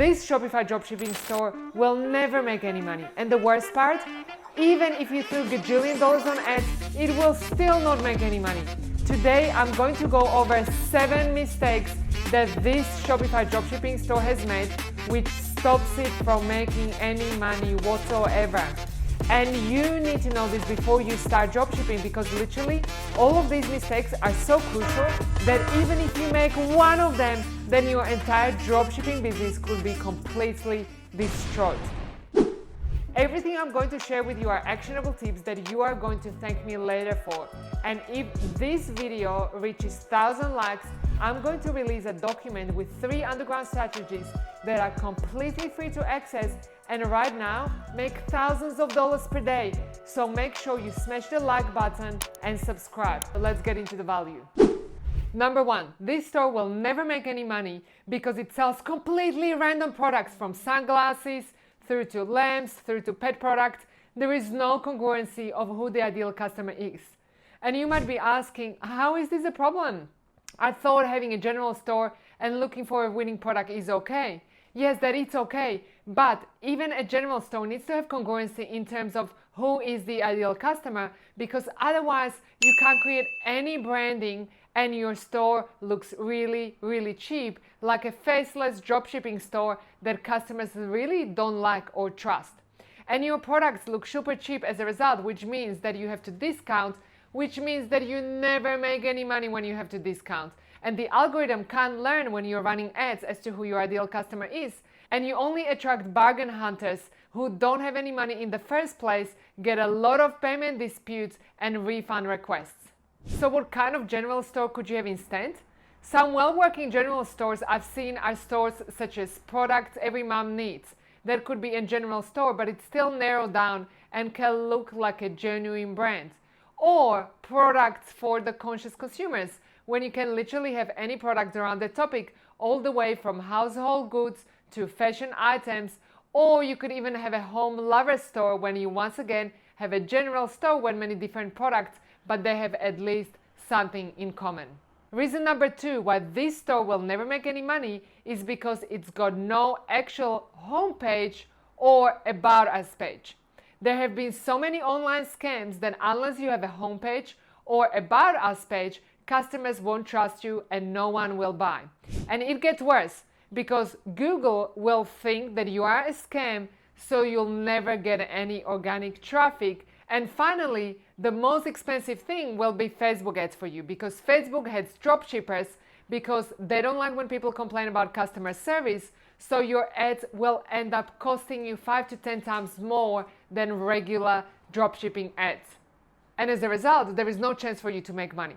This Shopify dropshipping store will never make any money. And the worst part, even if you threw gajillion dollars on ads, it will still not make any money. Today, I'm going to go over 7 mistakes that this Shopify dropshipping store has made, which stops it from making any money whatsoever. And you need to know this before you start dropshipping, because literally all of these mistakes are so crucial that even if you make one of them, then your entire dropshipping business could be completely destroyed. Everything I'm going to share with you are actionable tips that you are going to thank me later for. And if this video reaches 1,000 likes, I'm going to release a document with 3 underground strategies that are completely free to access and right now make thousands of dollars per day. So make sure you smash the like button and subscribe. Let's get into the value. Number 1, this store will never make any money because it sells completely random products, from sunglasses through to lamps, through to pet products. There is no congruency of who the ideal customer is. And you might be asking, how is this a problem? I thought having a general store and looking for a winning product is okay. Yes, that it's okay, but even a general store needs to have congruency in terms of who is the ideal customer, because otherwise you can't create any branding and your store looks really, really cheap, like a faceless dropshipping store that customers really don't like or trust. And your products look super cheap as a result, which means that you have to discount, which means that you never make any money when you have to discount. And the algorithm can't learn when you're running ads as to who your ideal customer is. And you only attract bargain hunters who don't have any money in the first place, get a lot of payment disputes and refund requests. So what kind of general store could you have instead? Some well-working general stores I've seen are stores such as Products Every Mom Needs. That could be a general store, but it's still narrowed down and can look like a genuine brand. Or Products for the Conscious Consumers, when you can literally have any product around the topic, all the way from household goods to fashion items. Or you could even have a home lover store, when you once again have a general store with many different products, but they have at least something in common. Reason number 2 why this store will never make any money is because it's got no actual homepage or about us page. There have been so many online scams that unless you have a homepage or about us page, customers won't trust you and no one will buy. And it gets worse, because Google will think that you are a scam, so you'll never get any organic traffic. And finally, the most expensive thing will be Facebook ads for you, because Facebook hates dropshippers because they don't like when people complain about customer service. So your ads will end up costing you 5 to 10 times more than regular dropshipping ads. And as a result, there is no chance for you to make money.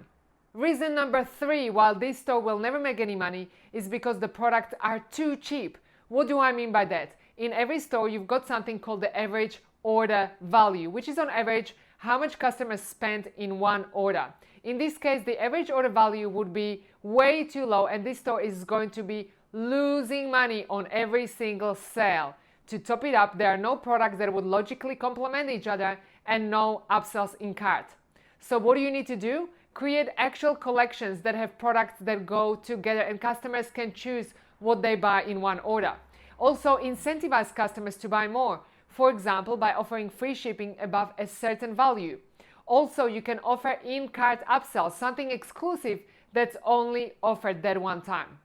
Reason number 3 why this store will never make any money is because the products are too cheap. What do I mean by that? In every store, you've got something called the average order value, which is on average how much customers spend in one order. In this case, the average order value would be way too low, and this store is going to be losing money on every single sale. To top it up, there are no products that would logically complement each other and no upsells in cart. So what do you need to do? Create actual collections that have products that go together and customers can choose what they buy in one order. Also, incentivize customers to buy more. For example, by offering free shipping above a certain value. Also, you can offer in-cart upsells, something exclusive that's only offered that one time.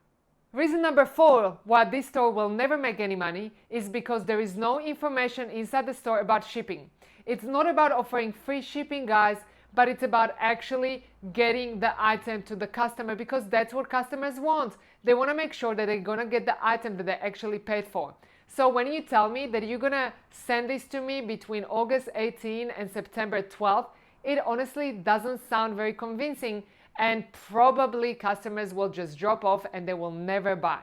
Reason number 4 why this store will never make any money is because there is no information inside the store about shipping. It's not about offering free shipping, guys, but it's about actually getting the item to the customer, because that's what customers want. They want to make sure that they're going to get the item that they actually paid for. So when you tell me that you're going to send this to me between August 18 and September 12, it honestly doesn't sound very convincing, and probably customers will just drop off and they will never buy.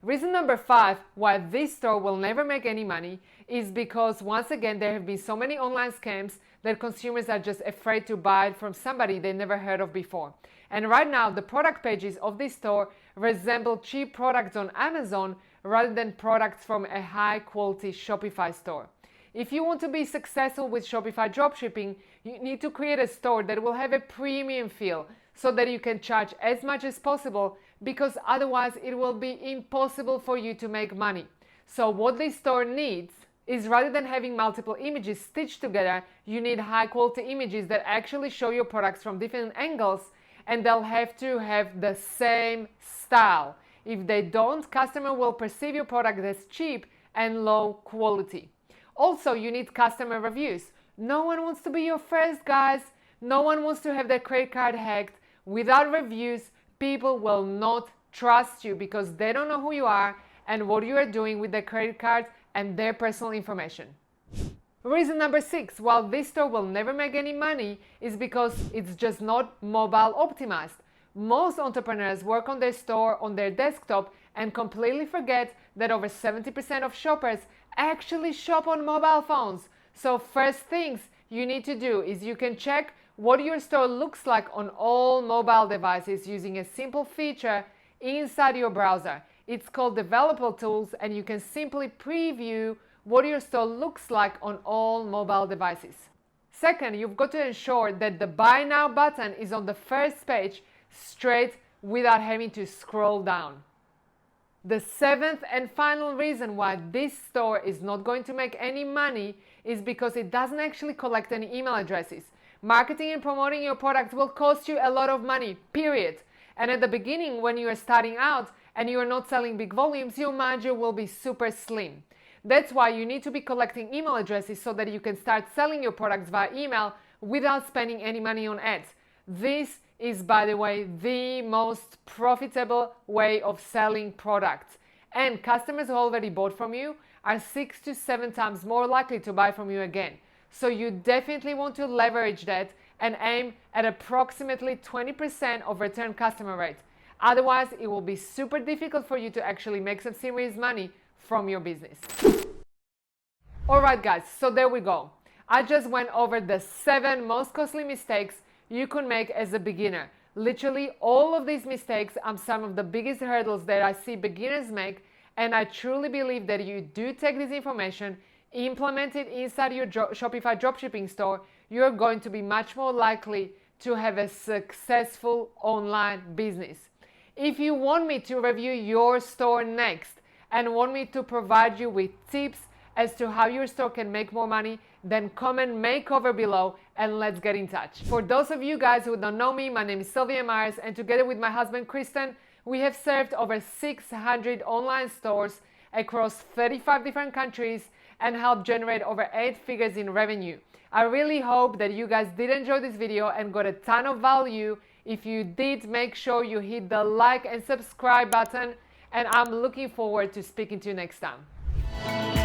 Reason number 5 why this store will never make any money is because, once again, there have been so many online scams that consumers are just afraid to buy it from somebody they never heard of before. And right now, the product pages of this store resemble cheap products on Amazon rather than products from a high-quality Shopify store. If you want to be successful with Shopify dropshipping, you need to create a store that will have a premium feel so that you can charge as much as possible, because otherwise it will be impossible for you to make money. So what this store needs is, rather than having multiple images stitched together, you need high quality images that actually show your products from different angles, and they'll have to have the same style. If they don't, customer will perceive your product as cheap and low quality. Also, you need customer reviews. No one wants to be your first, guys. No one wants to have their credit card hacked. Without reviews, people will not trust you because they don't know who you are and what you are doing with their credit cards and their personal information. Reason number 6, while this store will never make any money, is because it's just not mobile optimized. Most entrepreneurs work on their store on their desktop and completely forget that over 70% of shoppers actually shop on mobile phones. So first things you need to do is you can check what your store looks like on all mobile devices using a simple feature inside your browser. It's called Developer Tools, and you can simply preview what your store looks like on all mobile devices. Second, you've got to ensure that the Buy Now button is on the first page straight without having to scroll down. The 7th and final reason why this store is not going to make any money is because it doesn't actually collect any email addresses. Marketing and promoting your product will cost you a lot of money, period. And at the beginning, when you are starting out and you are not selling big volumes, your margin will be super slim. That's why you need to be collecting email addresses so that you can start selling your products via email without spending any money on ads. This is, by the way, the most profitable way of selling products. And customers who already bought from you are 6 to 7 times more likely to buy from you again. So you definitely want to leverage that and aim at approximately 20% of return customer rate. Otherwise, it will be super difficult for you to actually make some serious money from your business. Alright guys, so there we go. I just went over the 7 most costly mistakes you could make as a beginner. Literally all of these mistakes are some of the biggest hurdles that I see beginners make, and I truly believe that you do take this information, implement it inside your Shopify dropshipping store, you're going to be much more likely to have a successful online business. If you want me to review your store next and want me to provide you with tips as to how your store can make more money, then comment makeover below and let's get in touch. For those of you guys who don't know me, my name is Silvia Myers, and together with my husband Kristen, we have served over 600 online stores across 35 different countries and helped generate over 8 figures in revenue. I really hope that you guys did enjoy this video and got a ton of value. If you did, make sure you hit the like and subscribe button, and I'm looking forward to speaking to you next time.